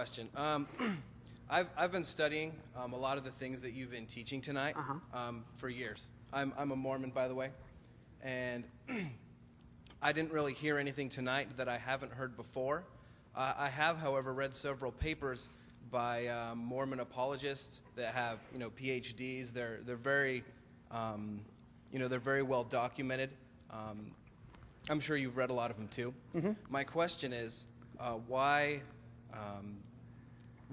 question. I've been studying a lot of the things that you've been teaching tonight for years. I'm a Mormon, by the way, and I didn't really hear anything tonight that I haven't heard before. I have, however, read several papers by Mormon apologists that have, PhDs. They're very, they're very well documented. I'm sure you've read a lot of them too. My question is,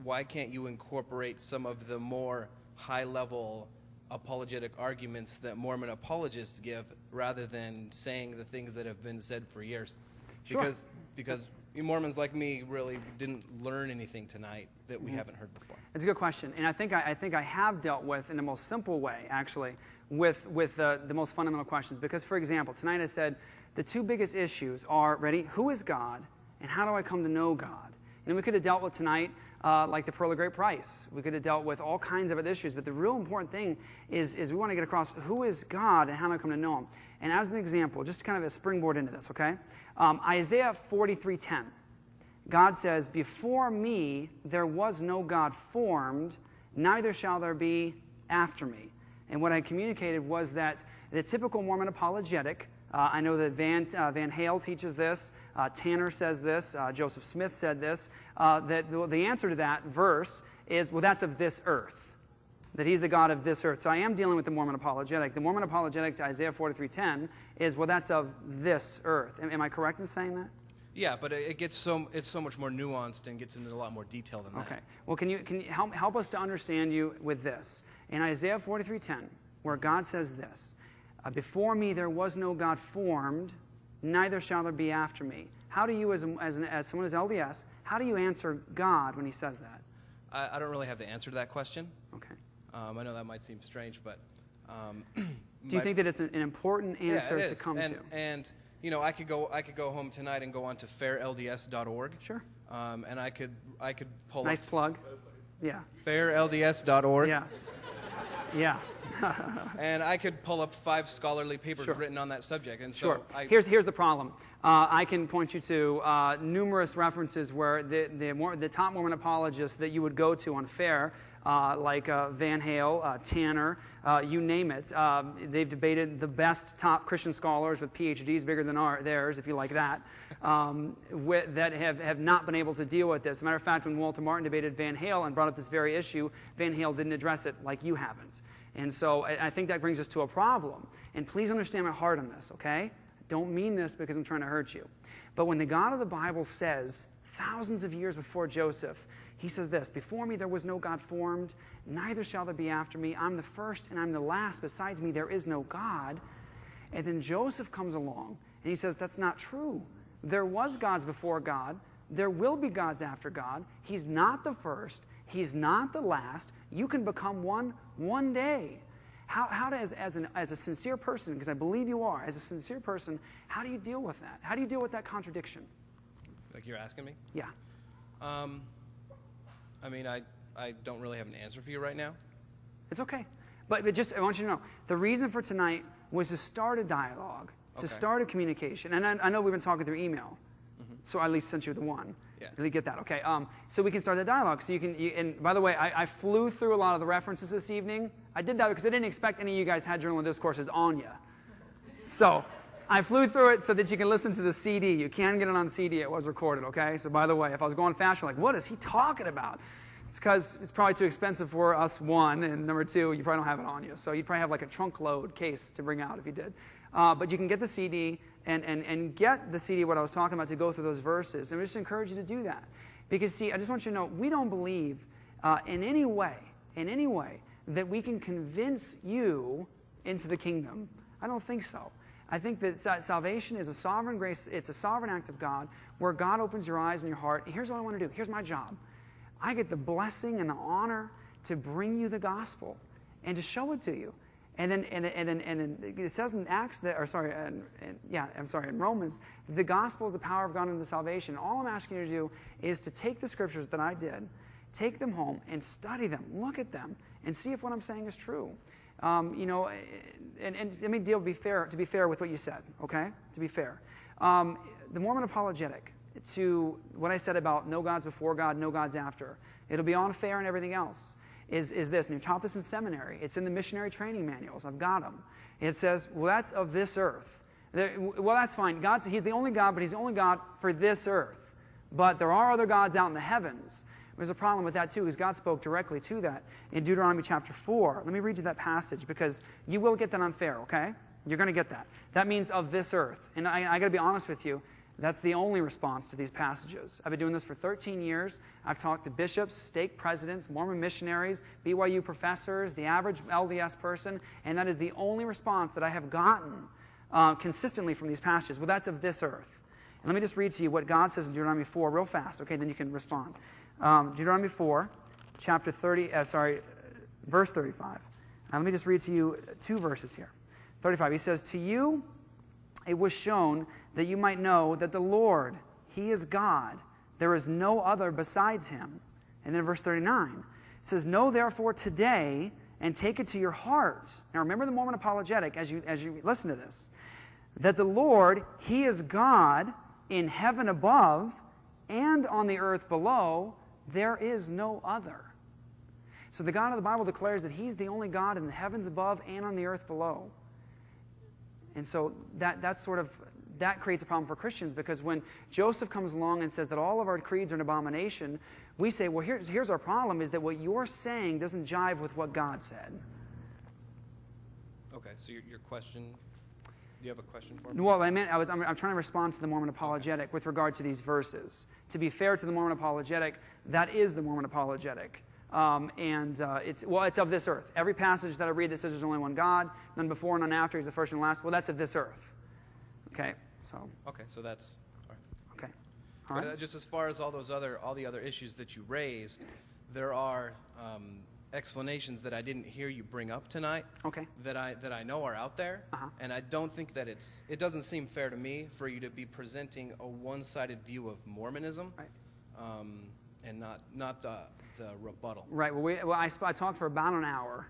why can't you incorporate some of the more high-level apologetic arguments that Mormon apologists give, rather than saying the things that have been said for years? Sure. Because Mormons like me really didn't learn anything tonight that we haven't heard before. It's a good question, and I think I have dealt with, in the most simple way, actually, with the most fundamental questions. Because, for example, tonight I said the two biggest issues are, ready, who is God, and how do I come to know God? And we could have dealt with tonight, like the pearl of great price. We could have dealt with all kinds of other issues, but the real important thing is we want to get across who is God and how do I come to know Him. And as an example, just kind of a springboard into this, okay? Isaiah 43:10. God says, "Before me there was no God formed, neither shall there be after me." And what I communicated was that the typical Mormon apologetic, I know that Van Hale teaches this, Tanner says this, Joseph Smith said this, that the answer to that verse is, well, that's of this earth, that He's the God of this earth. So I am dealing with the Mormon apologetic. The Mormon apologetic to Isaiah 43:10 is, well, that's of this earth. Am I correct in saying that? Yeah, but it's so much more nuanced and gets into a lot more detail than that. Okay. Well, can you help us to understand you with this? In Isaiah 43:10, where God says this, "Before me there was no God formed, neither shall there be after me." How do you, as someone who's LDS, how do you answer God when He says that? I don't really have the answer to that question. Okay. I know that might seem strange, but do you think that it's an important answer to come to? And I could go home tonight and go on to fairlds.org. Sure. And I could pull nice up plug. Yeah. fairlds.org. Yeah. Yeah. And I could pull up 5 scholarly papers written on that subject. And so Here's the problem. I can point you to numerous references where the top Mormon apologists that you would go to on FAIR, like Van Hale, Tanner, you name it. They've debated the best top Christian scholars with PhDs bigger than theirs, if you like that, that have not been able to deal with this. As a matter of fact, when Walter Martin debated Van Hale and brought up this very issue, Van Hale didn't address it like you haven't. And so I think that brings us to a problem. And please understand my heart on this, okay? I don't mean this because I'm trying to hurt you. But when the God of the Bible says, thousands of years before Joseph, He says this, "Before me there was no God formed, neither shall there be after me. I'm the first and I'm the last. Besides me there is no God." And then Joseph comes along and he says, that's not true. There was gods before God. There will be gods after God. He's not the first. He's not the last. You can become one day. How does, as a sincere person, because I believe you are, as a sincere person, how do you deal with that? How do you deal with that contradiction? Like you're asking me? Yeah. I mean, I don't really have an answer for you right now. It's okay. But just, I want you to know, the reason for tonight was to start a dialogue, to start a communication. And I know we've been talking through email, so I at least sent you the one. Yeah. Really get that, okay? So we can start the dialogue. So and by the way, I flew through a lot of the references this evening. I did that because I didn't expect any of you guys had journal discourses on you. So I flew through it so that you can listen to the CD. You can get it on CD. It was recorded, okay? So by the way, if I was going fast, you're like, what is he talking about? It's because it's probably too expensive for us, one, and number two, you probably don't have it on you. So you'd probably have like a trunk load case to bring out if you did. But you can get the CD and get the CD, what I was talking about, to go through those verses. And we just encourage you to do that. Because, see, I just want you to know, we don't believe in any way, that we can convince you into the kingdom. I don't think so. I think that salvation is a sovereign grace. It's a sovereign act of God where God opens your eyes and your heart. Here's what I want to do. Here's my job. I get the blessing and the honor to bring you the gospel and to show it to you. And then it says in in Romans, the gospel is the power of God unto salvation. All I'm asking you to do is to take the scriptures that I did, take them home and study them, look at them, and see if what I'm saying is true. And let me to be fair with what you said, okay? To be fair. The Mormon apologetic, to what I said about no gods before God, no gods after. It'll be on fair and everything else. Is this, and you're taught this in seminary. It's in the missionary training manuals. I've got them. It says, well, that's of this earth. Well, that's fine. He's the only God, but he's the only God for this earth. But there are other gods out in the heavens. There's a problem with that too, because God spoke directly to that in Deuteronomy chapter 4. Let me read you that passage, because you will get that unfair, okay? You're going to get that. That means of this earth. And I got to be honest with you, that's the only response to these passages. I've been doing this for 13 years. I've talked to bishops, stake presidents, Mormon missionaries, BYU professors, the average LDS person, and that is the only response that I have gotten consistently from these passages. Well, that's of this earth. And let me just read to you what God says in Deuteronomy 4 real fast, okay? Then you can respond. Deuteronomy 4, verse 35. Let me just read to you 2 verses here. 35, he says, to you it was shown that you might know that the Lord, he is God. There is no other besides him. And then verse 39, it says, know therefore today and take it to your heart. Now remember the Mormon apologetic as you listen to this. That the Lord, he is God in heaven above and on the earth below. There is no other. So the God of the Bible declares that he's the only God in the heavens above and on the earth below. And so that creates a problem for Christians, because when Joseph comes along and says that all of our creeds are an abomination, we say, well, here's our problem, is that what you're saying doesn't jive with what God said. Okay, so your question, do you have a question for me? Well, I'm trying to respond to the Mormon apologetic with regard to these verses. To be fair to the Mormon apologetic, that is the Mormon apologetic. It's of this earth. Every passage that I read that says there's only one God, none before, none after, he's the first and last, well, that's of this earth. Okay, so. Okay, so that's, all right. Okay, all right. But just as far as all the other issues that you raised, there are explanations that I didn't hear you bring up tonight. Okay. That I know are out there, and I don't think that it doesn't seem fair to me for you to be presenting a one-sided view of Mormonism, right. And not the rebuttal. Right. Well, I talked for about an hour,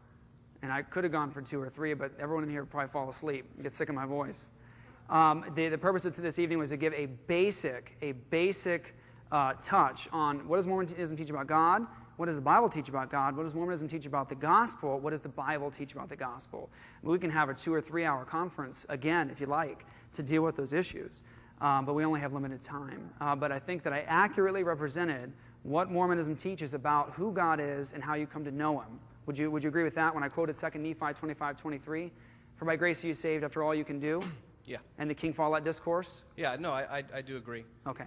and I could have gone for 2 or 3, but everyone in here would probably fall asleep and get sick of my voice. The purpose of this evening was to give a basic touch on what does Mormonism teach about God, what does the Bible teach about God, what does Mormonism teach about the gospel, what does the Bible teach about the gospel. We can have a 2 or 3 hour conference, again, if you like, to deal with those issues, but we only have limited time. But I think that I accurately represented what Mormonism teaches about who God is and how you come to know him. Would you agree with that when I quoted 2 Nephi 25:23? For by grace are you saved after all you can do? Yeah. And the King Follett discourse? Yeah, no, I do agree. Okay.